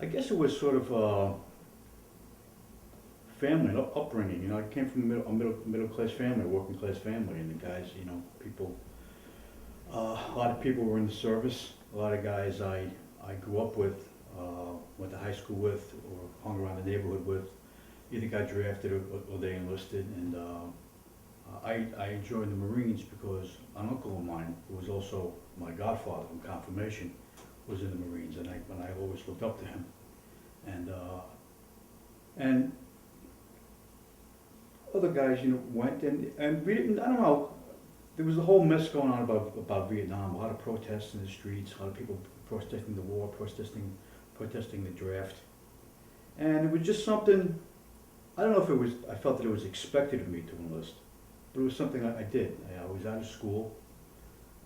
I guess it was sort of family and upbringing. You know, I came from a middle class family, a working class family, and the guys, you know, people. A lot of people were in the service. A lot of guys I grew up with, went to high school with, or hung around the neighborhood with, either got drafted or they enlisted. And I joined the Marines because an uncle of mine, who was also my godfather from confirmation, was in the Marines, and I always looked up to him. And other guys, you know, went and we didn't. I don't know. There was a whole mess going on about Vietnam. A lot of protests in the streets. A lot of people protesting the war, protesting the draft, and it was just something. I don't know if it was. I felt that it was expected of me to enlist, but it was something I did. I was out of school,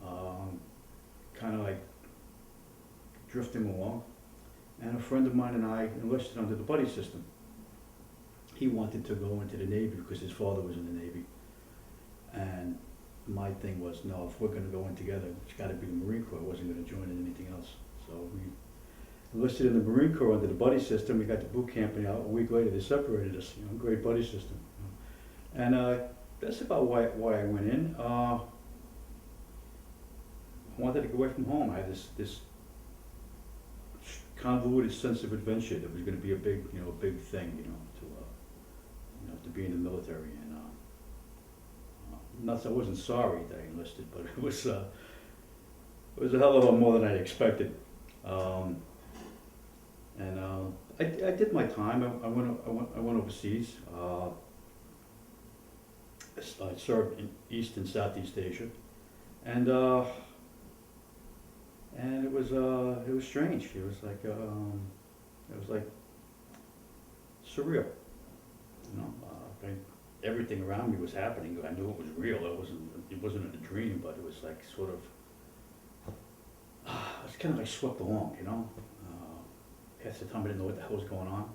kind of like drifting along, and a friend of mine and I enlisted under the buddy system. He wanted to go into the Navy because his father was in the Navy, and my thing was, no, if we're going to go in together, it's got to be the Marine Corps. I wasn't going to join in anything else. So we enlisted in the Marine Corps under the buddy system. We got to boot camp, and a week later they separated us. You know, great buddy system. You know. And that's about why I went in. I wanted to get away from home. I had this convoluted sense of adventure that was going to be a big thing, to be in the military. And not that I wasn't sorry that I enlisted, but it was a hell of a lot more than I expected. I did my time. I went overseas. I served in East and Southeast Asia, and it was strange. It was like surreal. You know, everything around me was happening. I knew it was real. It wasn't a dream, but it was like sort of. I was kind of like swept along, you know. Half the time I didn't know what the hell was going on.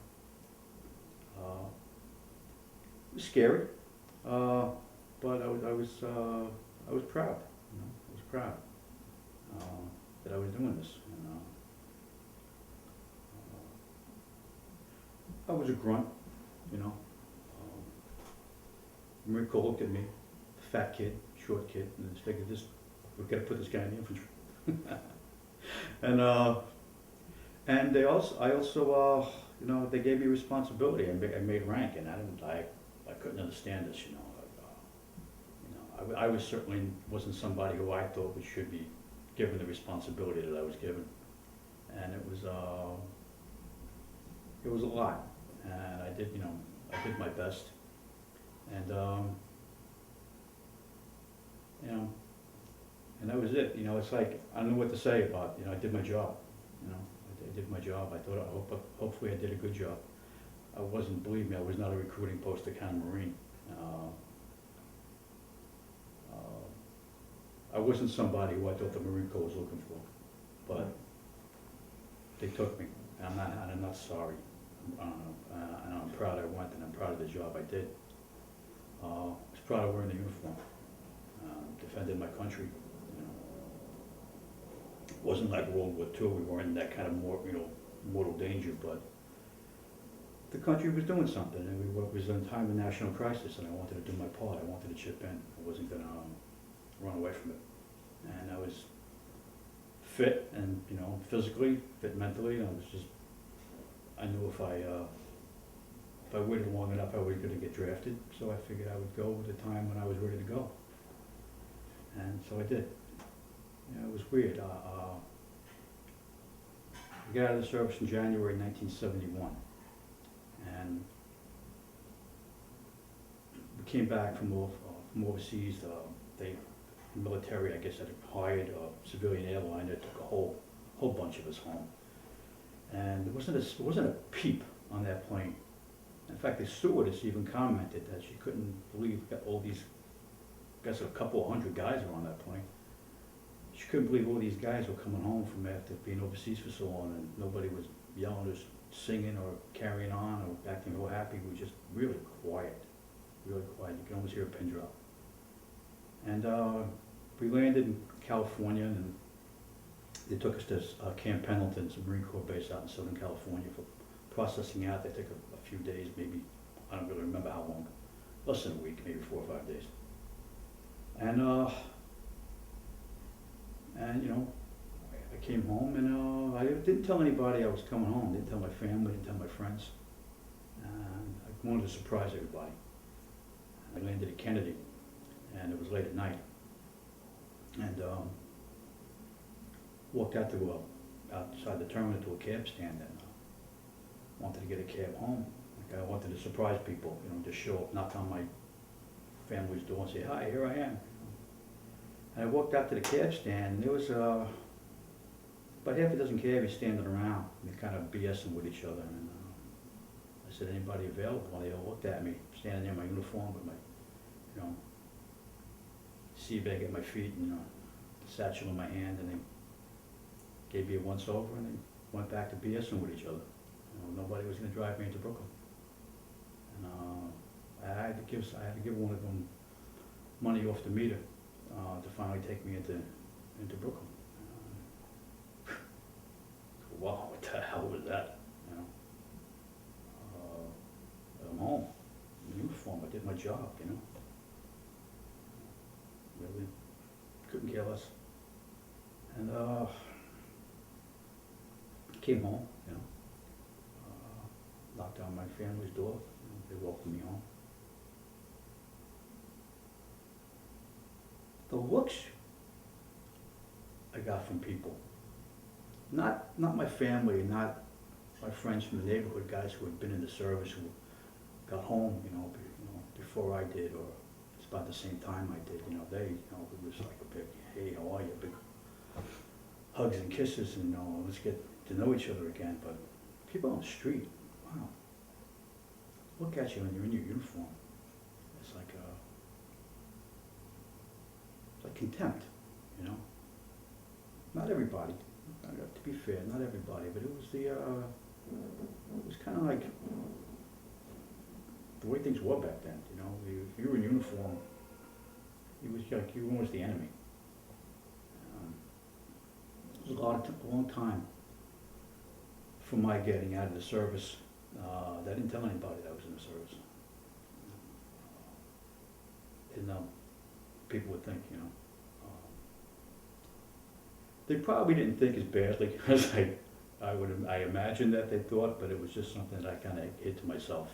It was scary, but I was proud. You know, I was proud that I was doing this. And, I was a grunt, you know. Marine Corps looked at me, fat kid, short kid, and just figured we've got to put this guy in the infantry. And I also, they gave me responsibility. I made rank, and I couldn't understand this, you know. I was certainly wasn't somebody who I thought should be given the responsibility that I was given, and it was a lot, and I did my best. And and that was it. You know, it's like I don't know what to say about. I did my job. You know, I did my job. Hopefully I did a good job. Believe me, I was not a recruiting poster kind of Marine. I wasn't somebody who I thought the Marine Corps was looking for, but they took me, and I'm not sorry. And I'm proud I went, and I'm proud of the job I did. I was proud of wearing the uniform, defended my country. You know, it wasn't like World War II. We weren't in that kind of mortal danger, but the country was doing something, and it was in a time of national crisis, and I wanted to do my part. I wanted to chip in. I wasn't going to run away from it, and I was fit, and physically, fit mentally. And I knew if I waited long enough, I was going to get drafted, so I figured I would go at the time when I was ready to go. And so I did. It was weird. I got out of the service in January 1971, and we came back from overseas. The military, I guess, had hired a civilian airline that took a whole bunch of us home, and there wasn't a peep on that plane. In fact, the stewardess even commented that she couldn't believe that all these, I guess a couple of hundred guys were on that plane. She couldn't believe all these guys were coming home from after being overseas for so long, and nobody was yelling or singing or carrying on or acting real happy. We were just really quiet. You can almost hear a pin drop. And we landed in California, and They took us to Camp Pendleton, it's a Marine Corps base out in Southern California for processing out. They took a few days, maybe, I don't really remember how long, less than a week, maybe 4 or 5 days. And you know, I came home and I didn't tell anybody I was coming home. Didn't tell my family, didn't tell my friends. And I wanted to surprise everybody. I landed at Kennedy, and it was late at night. And walked out to outside the terminal to a cab stand and wanted to get a cab home. Like I wanted to surprise people, you know, just show up, knock on my family's door and say, "Hi, here I am." And I walked out to the cab stand, and there was about half a dozen cabbies standing around, and they're kind of BSing with each other. And I said, "Anybody available?" Well, they all looked at me, standing there in my uniform with my, you know, sea bag at my feet and satchel in my hand, and they gave me a once over, and they went back to BSing with each other. You know, nobody was going to drive me into Brooklyn, and I had to give one of them money off the meter to finally take me into Brooklyn. Wow, what the hell was that? You know, I'm home in uniform. I did my job. You know, really couldn't care less. And came home. You know, knocked on my family's door. They welcomed me home. The looks I got from people, not my family, not my friends from the neighborhood, guys who had been in the service, who got home, before I did, or it's about the same time I did. It was like a big, "Hey, how are you?" Big hugs and kisses, and let's get to know each other again. But people on the street, wow, look at you when you're in your uniform. It's like contempt, Not everybody. To be fair, not everybody, but it was it was kind of like the way things were back then. If you were in uniform, it was like you were almost the enemy. It was a long time from my getting out of the service. I didn't tell anybody that I was in the service. Didn't know. People would think, they probably didn't think as badly as I imagined that they thought, but it was just something that I kind of hid to myself.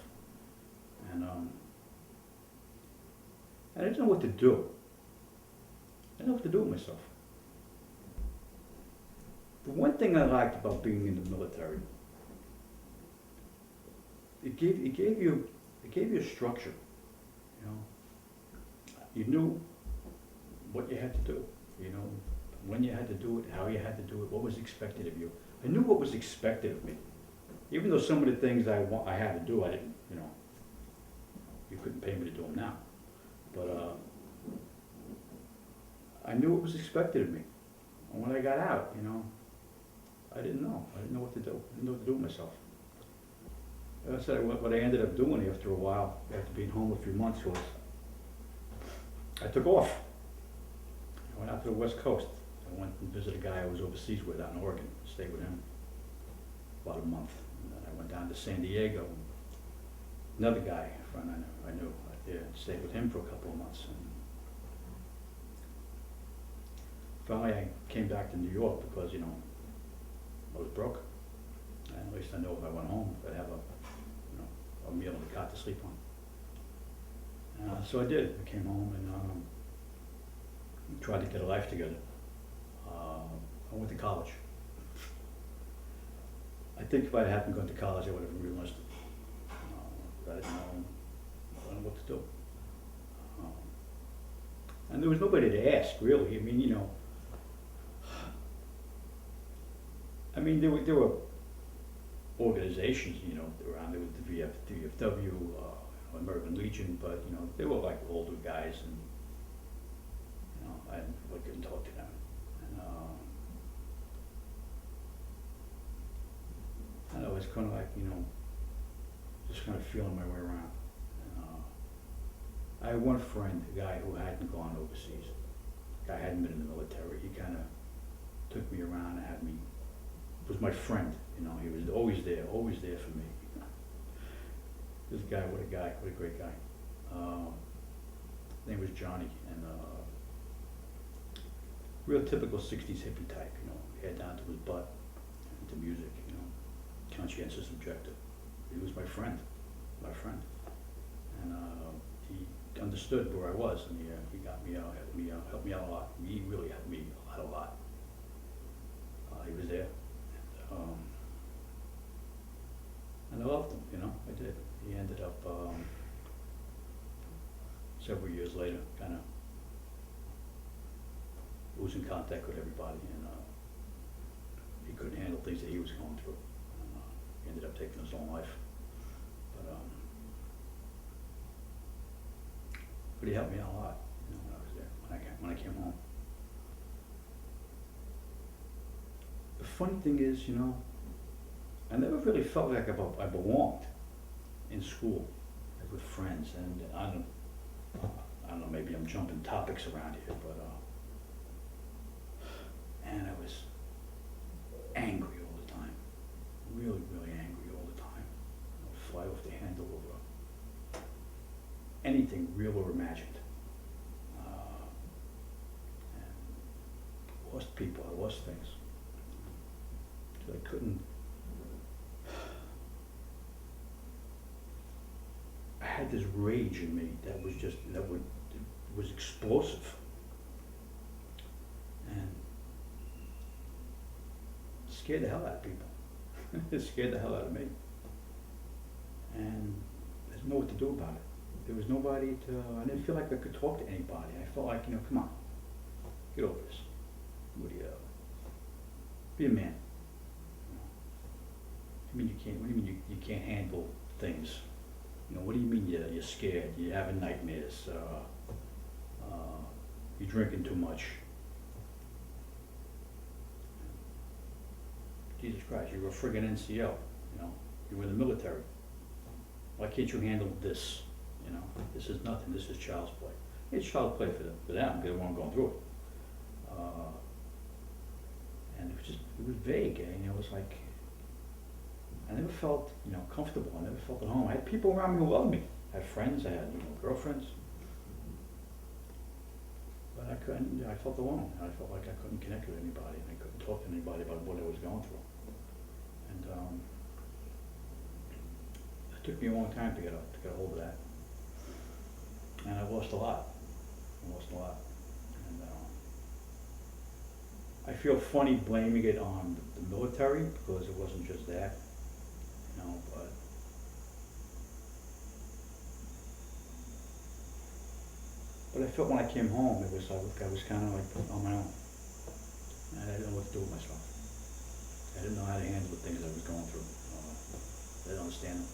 And I didn't know what to do. I didn't know what to do with myself. The one thing I liked about being in the military, it gave you a structure. You knew what you had to do. When you had to do it, how you had to do it, what was expected of you. I knew what was expected of me. Even though some of the things I had to do, I didn't, you couldn't pay me to do them now. But I knew what was expected of me. And when I got out, I didn't know. I didn't know what to do. I didn't know what to do with myself. Like I said, what I ended up doing after a while, after being home a few months, was I took off. I went out to the West Coast. I went and visited a guy I was overseas with out in Oregon, stayed with him about a month. And then I went down to San Diego. Another guy, a friend I knew out there, stayed with him for a couple of months. And finally I came back to New York because, I was broke. And at least I know if I went home, I'd have a meal and a cot to sleep on. So I did. I came home and tried to get a life together. I went to college. I think if I hadn't gone to college, I would have re-enlisted. I didn't know what to do. And there was nobody to ask, really. There were organizations, around. There was the VFW, American Legion, but they were like older guys, and I couldn't talk to them. And I was kind of like, just kind of feeling my way around. And, I had one friend, a guy who hadn't gone overseas. The guy hadn't been in the military. He kind of took me around and had me, was my friend, you know, he was always there for me. This guy, what a guy, what a great guy. His name was Johnny, and real typical 60s hippie type, you know, hair down to his butt, into music, you know, conscientious objective. He was my friend, and he understood where I was, and he got me out, helped me out a lot. He really helped me a lot. He was there, and I loved him, you know, I did. He ended up several years later, kind of losing contact with everybody, and he couldn't handle things that he was going through. He ended up taking his own life, but he helped me out a lot, you know, when I was there, when I came home. The funny thing is, you know, I never really felt like I belonged in school, like with friends, and I don't know, maybe I'm jumping topics around here, but and I was angry all the time, really angry all the time. I would fly off the handle over anything real or imagined. And lost people, I lost things. I couldn't, I had this rage in me that was explosive, and scared the hell out of people. It scared the hell out of me, and I didn't know what to do about it. There was nobody I didn't feel like I could talk to anybody. I felt like, you know, come on, get over this. What do you, be a man. What do you mean you can't handle things? You know, what do you mean you're scared? You're having nightmares? You're drinking too much? Jesus Christ, you're a friggin' NCO, you know, you were in the military. Why can't you handle this? You know, this is nothing, this is child's play. It's child's play for them, because they weren't going through it. And it was vague, and it was like, I never felt, you know, comfortable. I never felt at home. I had people around me who loved me. I had friends. I had, you know, girlfriends. But I couldn't. I felt alone. I felt like I couldn't connect with anybody. I couldn't talk to anybody about what I was going through. And it took me a long time to get a hold of that. And I lost a lot. And I feel funny blaming it on the military, because it wasn't just that. You know, but I felt when I came home, it was like I was kind of like on my own, and I didn't know what to do with myself. I didn't know how to handle the things I was going through. I didn't understand them.